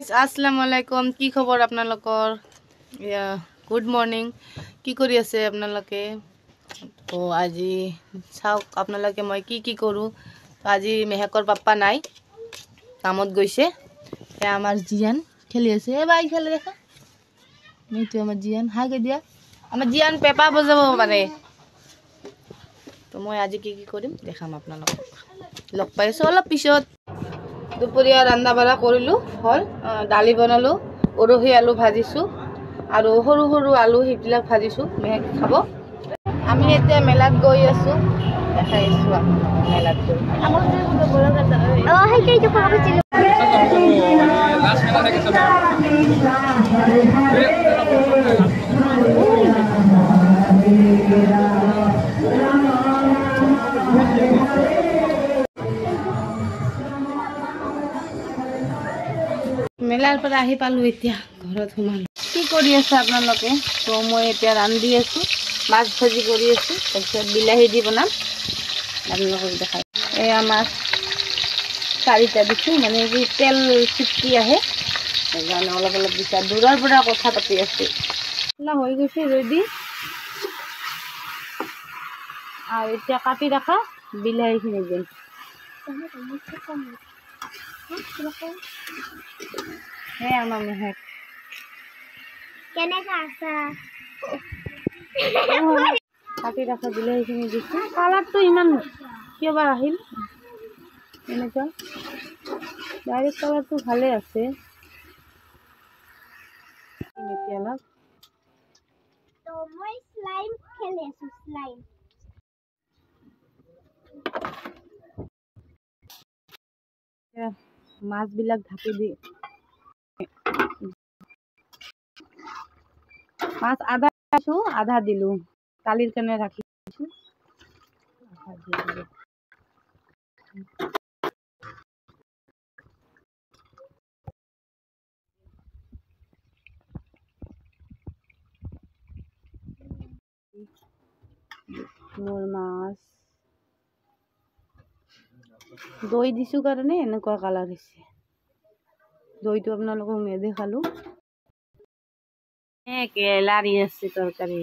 আসসালামু আলাইকুম কি খবৰ আপোনালোকৰ গুড মৰ্নিং কি কৰি আছে আপোনালোকে তো আজি চাওক আপোনালোকে মই কি কৰো আজি মেহেকৰ পাপা নাই কামত গৈছে এ আমাৰ জিয়ান খেলি আছে এ বাই খেলে দেখা এইটো আমাৰ জিয়ান হাই কৈ দিয়া আমাৰ জিয়ান পেপা বজাব পাৰে তো মই আজি কি কৰিম দেখাম আপোনালোকক লগ পাইছো অলপ পিছত দুপৰীয়া ৰান্ধা বাঢ়া কৰিলো হল দালি বনালো উৰহি আলু ভাজিছো আৰু সৰু সৰু আলু হিবিলাক ভাজিছো মেহেক খাব আমি এতিয়া মেলাত গৈ আছো দেখাই আছো মেলাত গৈ সেইটাই তো কথা ছিল লাস্ট মেলা থেকে সব মেলাৰ পৰা আহি পালো এতিয়া ঘৰত সোমালো কি কৰি আছে আপোনালোকে তো মই এতিয়া ৰান্ধি আছো মাছ ভাজি কৰি আছো তাৰপিছত বিলাহী দি বনাম আপোনালোকক দেখাই এয়া মাছ চাৰিটা দিছো মানে কি তেল চিটকি আহে সেইকাৰণে অলপ অলপ দিছা দূৰৰ পৰা কথা পাতি আছো হৈ গৈছে ৰেডি আৰু এতিয়া কাটি ৰাখা বিলাহীখিনি দিম হে আমাৰ মেহেক কেনেকা আছে কাটি ৰাখা বিলাহীখিনি দিছোঁ কালাৰটো ইমান কিয়বা আহিল এনেকুৱা ডাইৰেক্ট কালাৰটো ভালে আছে এতিয়া অলপ তো মই স্লাইম খেলি আছোঁ স্লাইম মাছবিলাক ঢাকি দি মাছ আধা আছো আধা দিলো কালিৰ কাৰণে ৰাখি দিছো মোৰ মাছ দৈ দিছো কাৰণে এনেকুৱা কালাৰ হৈছে দইটো আপোনালোকক নেদেখালো লাৰি আছে তৰকাৰী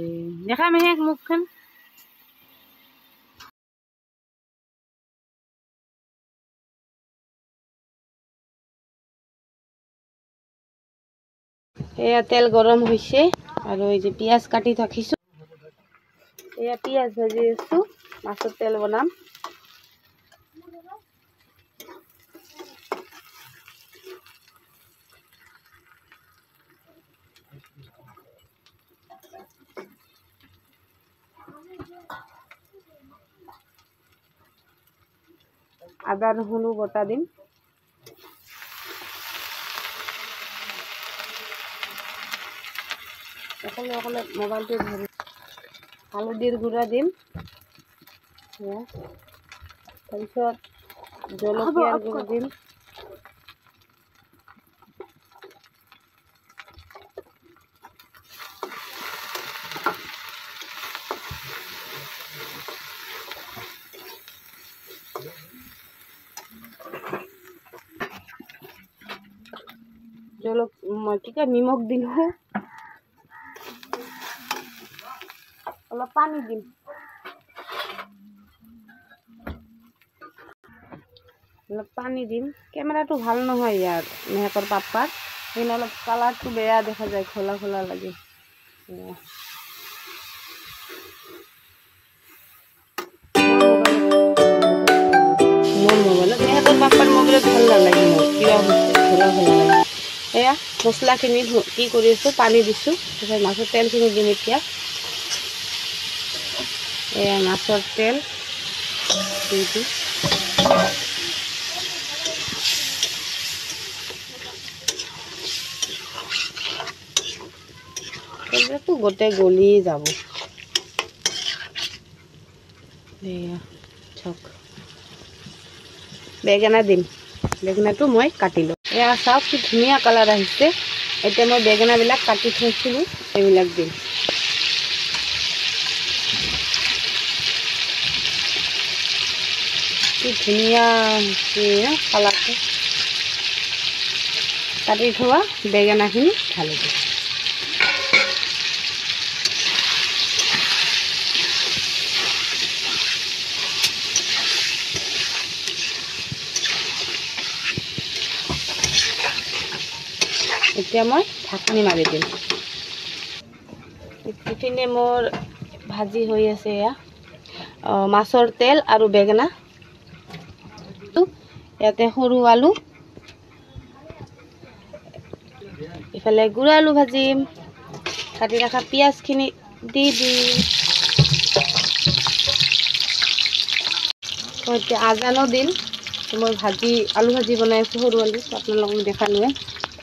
দেখা মেহেক মুখখন এয়া তেল গৰম হৈছে আৰু এই যে পিঁয়াজ কাটি ৰাখিছো এয়া পিঁয়াজ ভাজি আছো মাছৰ তেল বনাম আদা নহৰু বটা দিম অকলে অকলে মোবাইলটো ধৰি হালধিৰ গুড়া দিম তাৰপিছত জলকীয়াৰ গুড়া দিম নিমখ দিলো অলপ পানী দিম অলপ পানী দিম কেমেৰাটো ভাল নহয় ইয়াৰ মেহেকৰ পাপাৰ সেইকাৰণে অলপ কালাৰটো বেয়া দেখা যায় খোলা খোলা লাগে মোৰ মোবাইলত মেহেকৰ পাপাৰ মোবাইলত ভাল নালাগে মোৰ কিবা খোলা খোলা লাগে এয়া মছলাখিনি কি কৰি আছোঁ পানী দিছোঁ তাৰপিছত মাছৰ তেলখিনি দিম এতিয়া এয়া মাছৰ তেল দি দিম তেলটো গোটেই গলি যাব এয়া চাওক বেঙেনা দিম বেঙেনাটো মই কাটিলোঁ এয়া চাওক কি ধুনীয়া কালাৰ আহিছে এতিয়া মই বেঙেনাবিলাক কাটি থৈছিলোঁ এইবিলাক দিম কি ধুনীয়া কালাৰটো কাটি থোৱা বেঙেনাখিনি ঢালি দিওঁ। এতিয়া মই ঢাকনি মাৰি দিম। ইপিনে মোৰ ভাজি হৈ আছে এয়া মাছৰ তেল আৰু বেঙেনা, ইয়াতে সৰু আলু, ইফালে গুড়া আলু ভাজিম, কাটি ৰখা পিঁয়াজখিনি দি দিম। এতিয়া আজানো দিম। মই আলু ভাজি বনাই আছোঁ সৰু আলু, আপোনালোকক দেখালোৱে।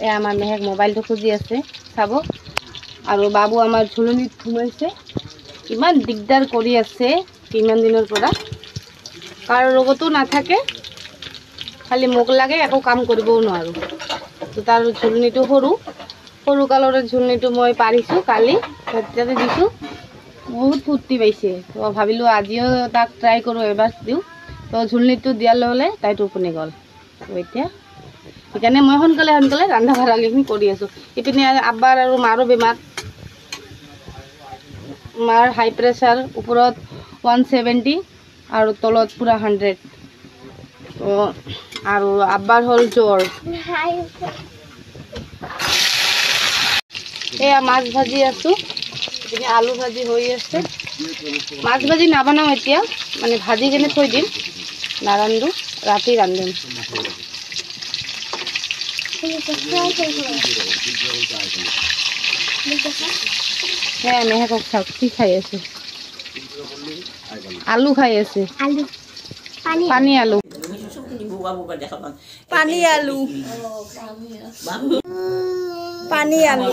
এয়া আমাৰ মেহেক মোবাইলটো খুজি আছে চাব, আৰু বাবু আমাৰ ঝুলনিত সোমাইছে। ইমান দিগদাৰ কৰি আছে কিমান দিনৰ পৰা, কাৰো লগতো নাথাকে, খালি মোক লাগে, একো কাম কৰিবও নোৱাৰোঁ। তাৰ ঝুলনিটো সৰু কালৰে ঝুলনিটো মই পাৰিছোঁ কালি, তাতে দিছোঁ, বহুত ফূৰ্তি পাইছে। তো ভাবিলোঁ আজিও তাক ট্ৰাই কৰোঁ, এবাৰ দিওঁ। তো ঝুলনিটো দিয়াৰ লগে লগে তাই টোপনি গ'ল। তো এতিয়া সেইকাৰণে মই সোনকালে ৰন্ধা বঢ়াখিনি কৰি আছোঁ। ইপিনে আব্বাৰ আৰু মাৰো বেমাৰ, মাৰ হাই প্ৰেছাৰ, ওপৰত 170 আৰু তলত পূৰা 100, আৰু আব্বাৰ হ'ল জ্বৰ। এয়া মাছ ভাজি আছোঁ, ইপিনে আলু ভাজি হৈ আছে। মাছ ভাজি নাবনাওঁ এতিয়া, মানে ভাজি কিনে থৈ দিম, নাৰান্ধো, ৰাতি ৰান্ধিম। হ্যাঁ মেহেকক চাওক কি খাই আছে, আলু খাই আছে, পানী আলু, পানী আলু।